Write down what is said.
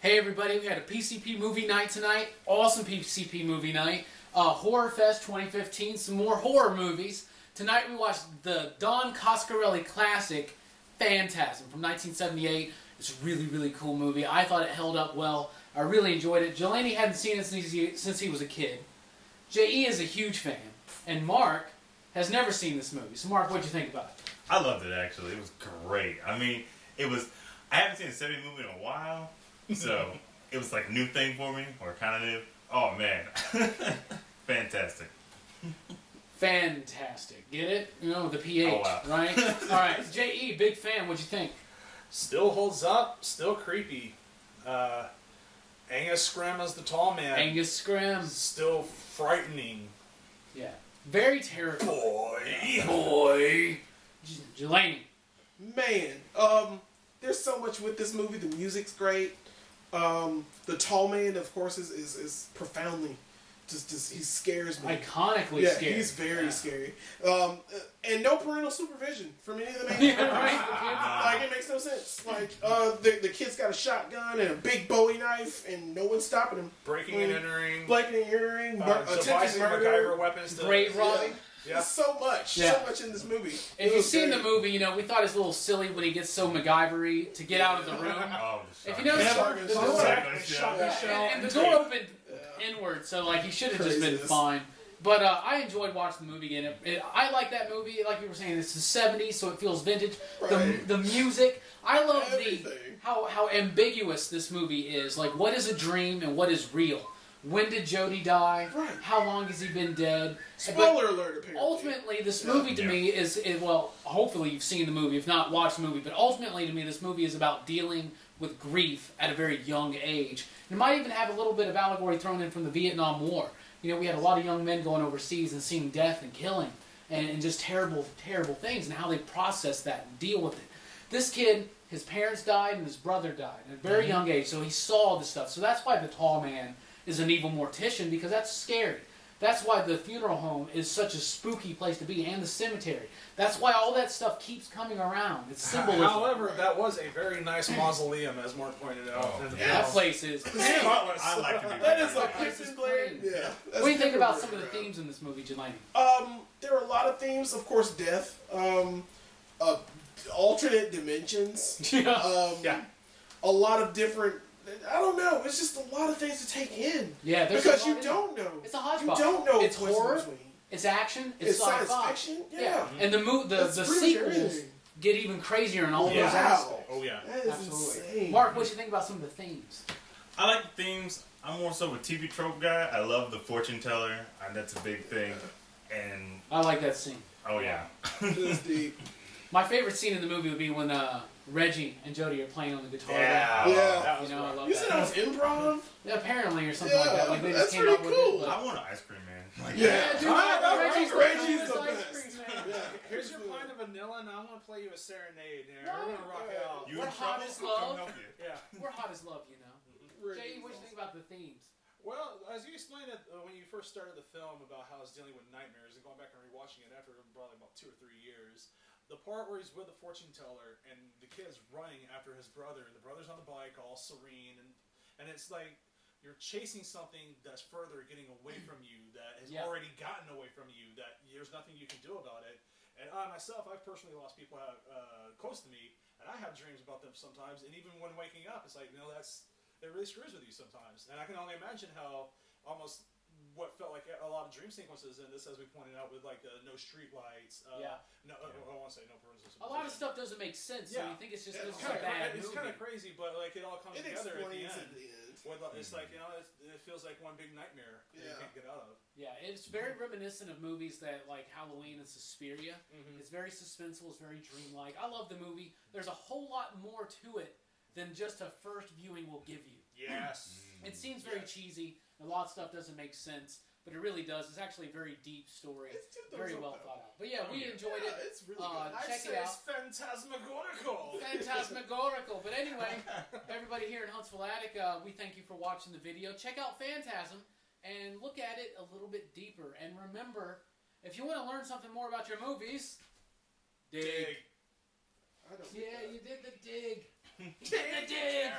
Hey everybody, we had a PCP movie night tonight. Awesome PCP movie night. Horror Fest 2015, some more horror movies. Tonight we watched the Don Coscarelli classic, Phantasm from 1978. It's a really, really cool movie. I thought it held up well. I really enjoyed it. Jelani hadn't seen it since he was a kid. J.E. is a huge fan. And Mark has never seen this movie. So Mark, what'd you think about it? I loved it, actually. It was great. I mean, I haven't seen a 70 movie in a while. So, it was like a new thing for me, or kind of new. Oh, man. Fantastic. Fantastic. Get it? You know, the PH, oh, wow. right? All right. J.E., big fan. What'd you think? Still holds up. Still creepy. Angus Scrimm as the tall man. Angus Scrimm. Still frightening. Yeah. Very terrifying. Boy. Jelani. Man, there's so much with this movie. The music's great. The tall man, of course, is profoundly just he scares me. Iconically yeah, scary. He's very scary. And no parental supervision from any of the main right. Like, it makes no sense. Like, the kid's got a shotgun and a big Bowie knife, and no one's stopping him. Breaking and entering. Attempted murder. MacGyver weapons. Great Robbie. Yeah. Yeah. So much in this movie. If you've seen the movie, you know, we thought it's a little silly when he gets so MacGyver-y to get out of the room. Oh, if you notice, the door, and the door opened inward, so like he should have just been fine. But I enjoyed watching the movie again. I like that movie, like you were saying, it's the 70s, so it feels vintage. Right. The music, I love how ambiguous this movie is. Like, what is a dream and what is real? When did Jody die? Right. How long has he been dead? Spoiler alert, apparently. Ultimately, this movie to me is, well, hopefully you've seen the movie, if not, watch the movie, but ultimately to me this movie is about dealing with grief at a very young age. And it might even have a little bit of allegory thrown in from the Vietnam War. You know, we had a lot of young men going overseas and seeing death and killing and just terrible, terrible things and how they process that and deal with it. This kid, his parents died and his brother died at a very young age, so he saw this stuff. So that's why the tall man is an evil mortician, because that's scary. That's why the funeral home is such a spooky place to be, and the cemetery. That's why all that stuff keeps coming around. It's symbolism. However, that was a very nice mausoleum, as Mark pointed out. That place is spotless. I like to be That is that place is clean. Yeah. What do you think about some of the themes in this movie, Jelani? There are a lot of themes, of course, death, alternate dimensions, a lot of different. I don't know. It's just a lot of things to take in. Yeah, because you don't know. It's a hodgepodge. You don't know. It's horror. It's action. It's science sci-fi. fiction. Yeah. And the sequels get even crazier in all those aspects. Oh yeah. That is insane. Mark, what do you think about some of the themes? I like the themes. I'm more so a TV trope guy. I love the fortune teller, and that's a big thing. And I like that scene. Oh yeah. This deep. My favorite scene in the movie would be when Reggie and Jody are playing on the guitar. Yeah. I love You said that was improv? Yeah, apparently, or something like that. Like they just came up with cool. it. I want an ice cream man. Like, Reggie's the best. Here's your pint of vanilla, and I want to play you a serenade. We're gonna rock out. We're hot as love. Yeah. We're hot as love, you know. Jay, what do you think about the themes? Well, as you explained it when you first started the film about how it's dealing with nightmares, and going back and rewatching it after probably about 2 or 3 years, the part where he's with the fortune teller and the kid's running after his brother, and the brother's on the bike all serene, and it's like you're chasing something that's further getting away from you, that has already gotten away from you, that there's nothing you can do about it. And I myself, I've personally lost people close to me, and I have dreams about them sometimes, and even when waking up, it's like, it really screws with you sometimes. And I can only imagine how almost what felt like a lot of dream sequences in this, as we pointed out, with like no street lights. I want to say no parental supervision. A lot of stuff doesn't make sense. So you think it's just because it's a bad movie. It's kind of crazy, but like it all comes together at the end. It's like it feels like one big nightmare that you can't get out of. Yeah, it's very reminiscent of movies that like Halloween and Suspiria. It's very suspenseful. It's very dreamlike. I love the movie. There's a whole lot more to it than just a first viewing will give you. Yes. It seems very cheesy. A lot of stuff doesn't make sense, but it really does. It's actually a very deep story. Very well thought out. But yeah, we enjoyed it. It's really good. Check it out. It's phantasmagorical. Phantasmagorical. But anyway, everybody here in Huntsville Attic, we thank you for watching the video. Check out Phantasm and look at it a little bit deeper. And remember, if you want to learn something more about your movies, dig. I don't Yeah, you did the dig. dig.